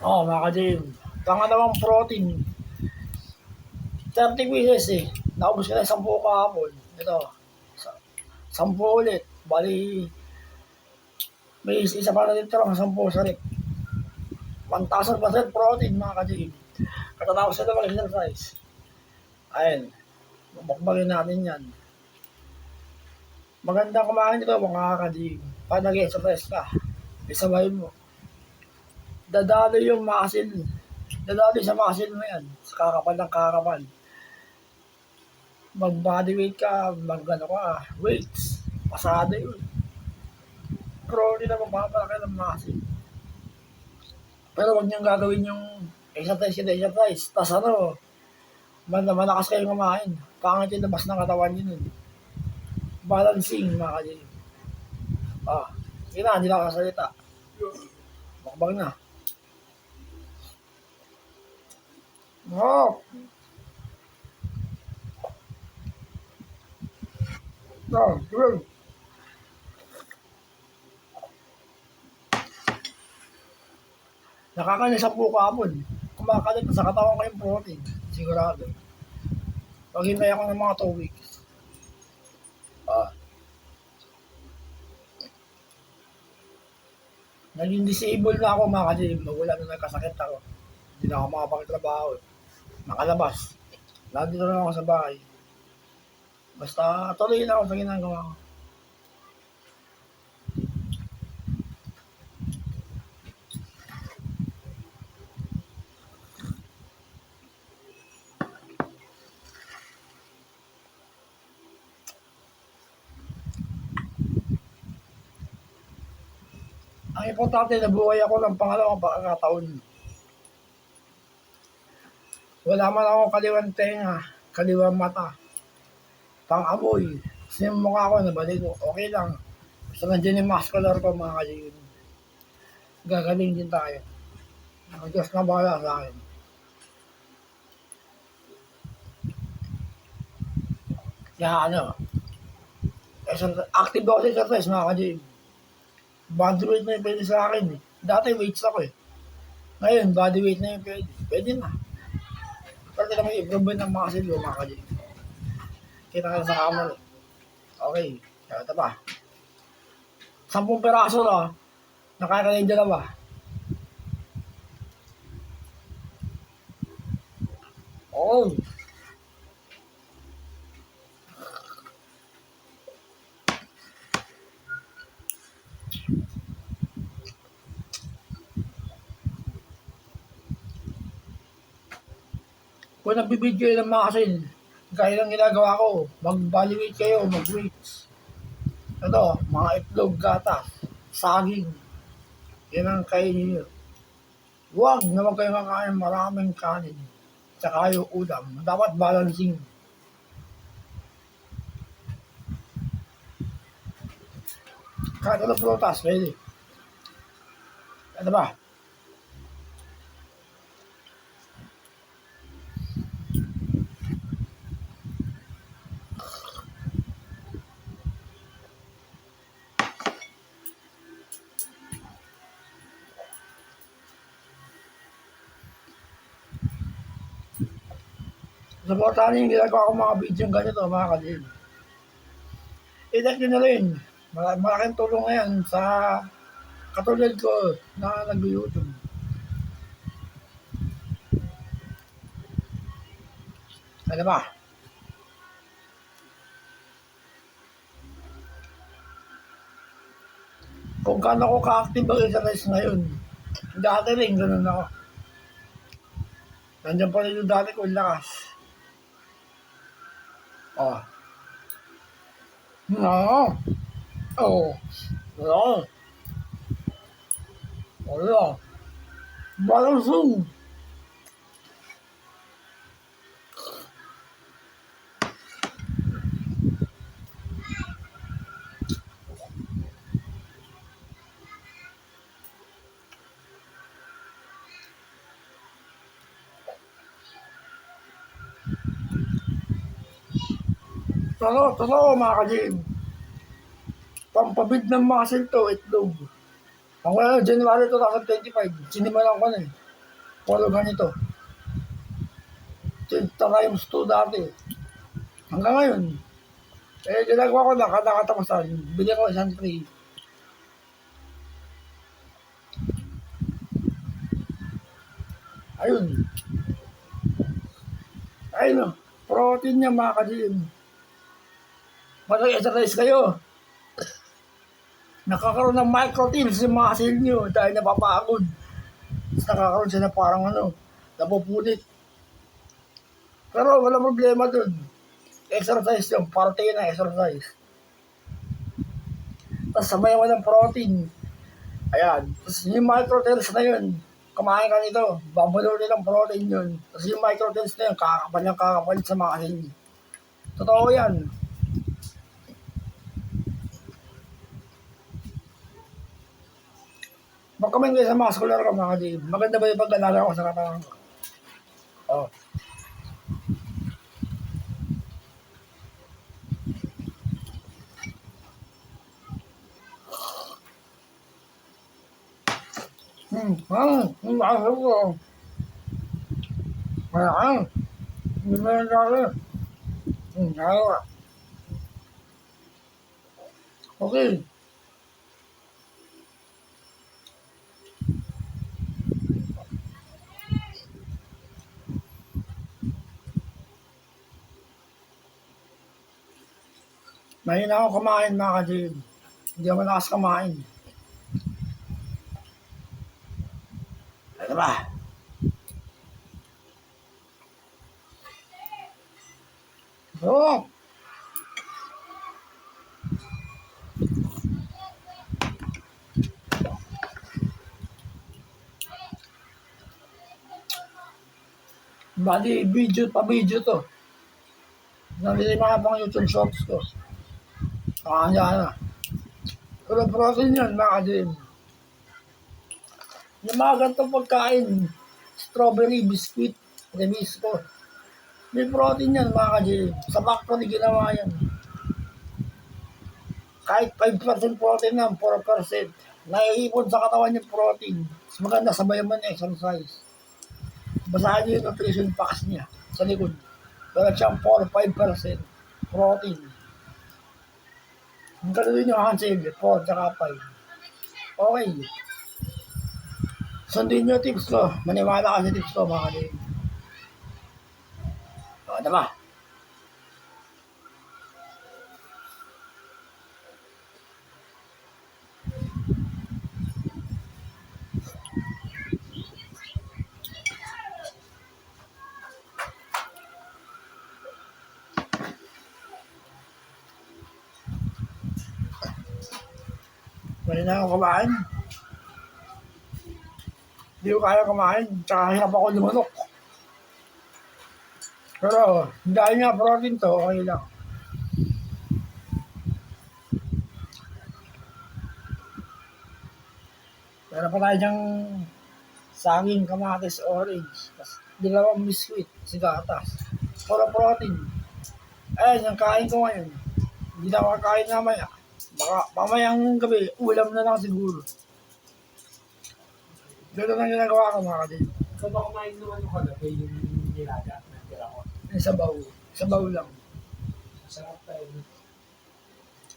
Mga ka-gym. Pangalawang protein, 30 pieces eh. Naubos ko na 10 kahapon. Ito, 10 ulit. Bali, may isa pa na dito lang, 10 sa rep. 1,000% protein mga ka-gym. Katatapos na mag-exercise. Ayun, bakbagin natin yan. Maganda kumain dito mga ka-gym. Pag nag-exercise ka, isabay mo. Dadalo yung muscle. Dadalo sa muscle mo yan. Kakapal ng kakapal. Mag bodyweight ka, mag ano ka, weights. Pasado yun. Pero hindi na magpapalaki ng muscle. Pero wag niyong gagawin yung exercise. Tas ano, malakas kayo kumain. Pangit yung labas ng katawan yun. Balancing mga kanil. Sige na, hindi lang kasalita. Makabang na. Oh! Sige. Nakakain sa buko kapon. Kumakalit sa katawan ko yung protein. Sigurado. Maghintay ako ng mga 2 weeks. Naging disable na ako mga ka-gym. Wala na nagkasakit ako. Hindi na ako makapagtrabaho. Makalabas. Nandito na ako sa bahay. Basta tuloy na ako sa ginagawa ko. Ang importante, nabuhay ako ng pangalawang pagkakataon. Wala man akong kaliwang tenga, kaliwang mata, pang-amoy. Kasi yung mukha ko, nabalik ko, okay lang. Basta nandiyan yung muscular ko mga kaliwin. Gagaling din tayo. Ang Diyos na bahala sa akin. Kaya ano, active ako sa exercise mga ka-gym. Bodyweight na yung pwede sa akin eh. Dati weights ako eh. Ngayon, bodyweight na yung pwede. Pwede na. Pero talaga may improvement ng muscle ko mga ka-gym. Kita ka sa camera. Okay. Kaya ito pa. 10 peraso na. Nakakain dalawa. Oh. Kung nagbibidyo ng muscle, gaya ng ginagawa ko, mag-bodyweight kayo, mag-weights. Ito, mga itlog, gatas, saging. Yan ang kainin nyo. Huwag naman kayo makain maraming kanin. Tsaka yung ulam. Dapat balancing. Kahit ano prutas, pwede. Ano ba? Supportahan yung ginagawa ko mga video ganito mga ka-gym. I-like nyo na rin. Malaking tulong yan sa katulad ko na nag-YouTube. Ano ba? Kung gaano ako ka-active ang exercise ngayon, dati rin ganun ako. Nandiyan pa rin yung dati ko, lakas. No. No. Wala. Balancing. Totoo mga ka-gym. Pampabid ng muscle to, itlog. Ang wala, January 2025, sinimalan ko na eh. puro ganito. Times 2 dati. Hanggang ngayon, ginagawa ko lang, kada katapusan, bili ko isang tray. Ayun. Ayun, protein niya mga ka-GM. Mag-exercise kayo. Nakakaroon ng microteals yung muscle nyo dahil napapagod. Tapos nakakaroon siya na parang napupulit. Pero wala problema dun. Exercise yung parte na exercise. Tapos sabay mo ng protein. Ayan. Tapos yung microteals na yun, kumain ka nito, babalutin ng protein yun. Tapos yung microteals na yun, kakapalit sa muscle. Totoo yan. Mag-comment kayo sa muscular ka mga Dave. Maganda ba yung pag-alaga ko sa katawan ko? Oh. Nakasal ko. Malaking. Hindi mo yung dali. Dalawa. Okay. Mahina ako kumain mga ka-Dave. Hindi ako malakas kumain. Ano ba? Oo. Bali, video to. Nalilima pang YouTube shorts ko. Kanya na. Pero protein yan mga ka-Dave. Yung mga ganitong pagkain, strawberry, biscuit, remisco. May protein yan mga ka-Dave. Sa factory ginawa yan. Kahit 5% protein lang, 4%. Naiipon sa katawan yung protein. Mas maganda sabayan mo ng exercise. Basahin niyo yung nutrition facts niya sa likod. Pero siyang 4-5% protein. Ang gano'n yung handshake, 4 tsaka 5. Okay. Sundin nyo tips ko. Maniwala ka sa tips ko mga kalin. O, diba? Mali na ako kumain. Hindi ko kaya kumain. Tsaka hirap ako lumanok. Pero dahil nga protein to, okay lang. Pero pa tayo dyang saging, kamatis, orange. Tapos dalawang biskuit, sigatas. Puro protein. Ayun, yung kain ko ngayon. Hindi na ako kakain namaya. Baka mamayang gabi, ulam na lang siguro. Ganun ang ginagawa ko mga kadin. So ba kumain naman yung kagabi, yung nilaga na tira ko? Sabaw. Sabaw lang. Masarap tayo.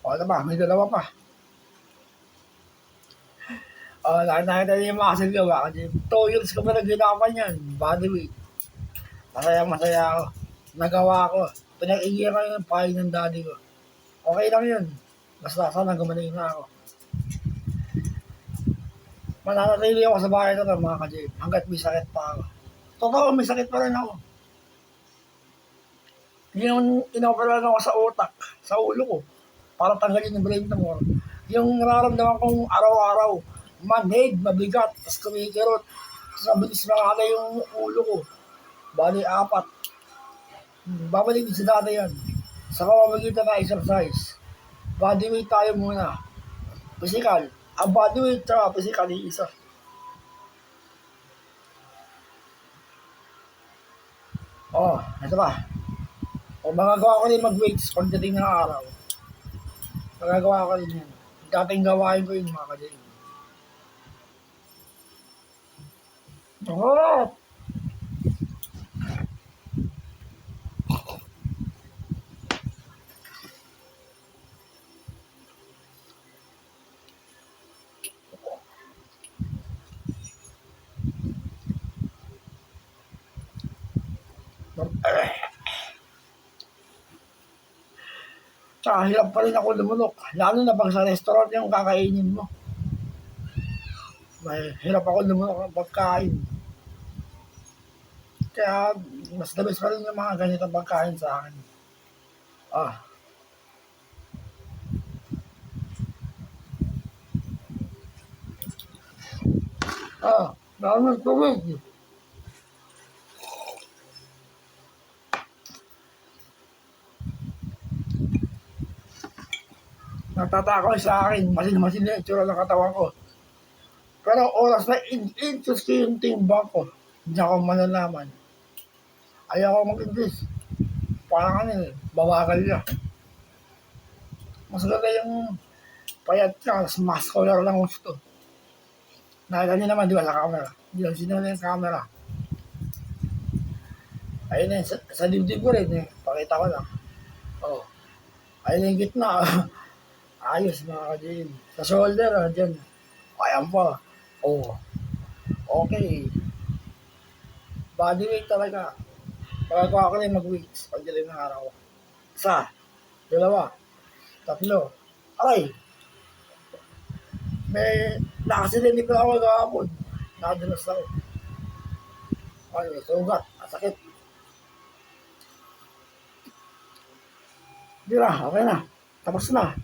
O, ano ba? May dalawa pa. O, nakita niyo yung muscle gawa kasi 2 years ko pa naghinapan yan. Body weight. Masaya ako. Nagawa ko. Pinag-igiyan ko yung pahay ng daddy ko. Okay lang yun. Basta sana gumaling na ako. Mananatili ako sa bahay ko na mga ka-Jay. Hanggat may sakit pa ako. Totoo, may sakit pa rin ako. Yung inoperan ako sa utak, sa ulo ko, para tanggalin yung brain tumor. Yung nararamdaman kong araw-araw, manhid, mabigat, tapos kumikirot, tapos mabilis makala yung ulo ko. Bali, 4. Babalik din sa dati yan. Sa pamamagitan na exercise. Body weight tayo muna. Physical. Ang body weight tsaka physical, isa. Oh, ito ba? O magagawa ko rin mag-weights pagdating ng araw. Magagawa ko rin yan. Dating gawain ko yun mga kadin. Oo. Tsaka hirap pa rin ako lumunok. Lalo na pag sa restaurant yung kakainin mo. May hirap ako lumunok ng pagkain. Kaya mas the best pa rin yung mga ganitong pagkain sa akin. Ah, dami ng tubig. Nagtatako sa akin, masin-masin na yung itsura ng katawan ko. Pero oras na in-inches ko yung timbang ko, hindi ako malalaman. Ayaw ko mag-inches. Parang ano eh, bawagal niya. Mas ganda yung payat ka, mas muscular lang gusto. Nakita niyo naman, di ba, sa camera. Di ba, sino na yung camera. Ayun na, sa dibdib ko rin eh. Pakita ko lang. Oh. Ayun na yung gitna. Ayos mga ka-gym. Sa shoulder, dyan. Ayan pa. Oh. Okay. Body weight talaga. Magagawa ko rin mag-weights pag dilim ng araw. Isa. Dalawa. Tatlo. Aray. May nakasinig ko ako magkakapon. Nakadulas ako. Ay, sugat. Sakit. Di na, okay na. Tapos na.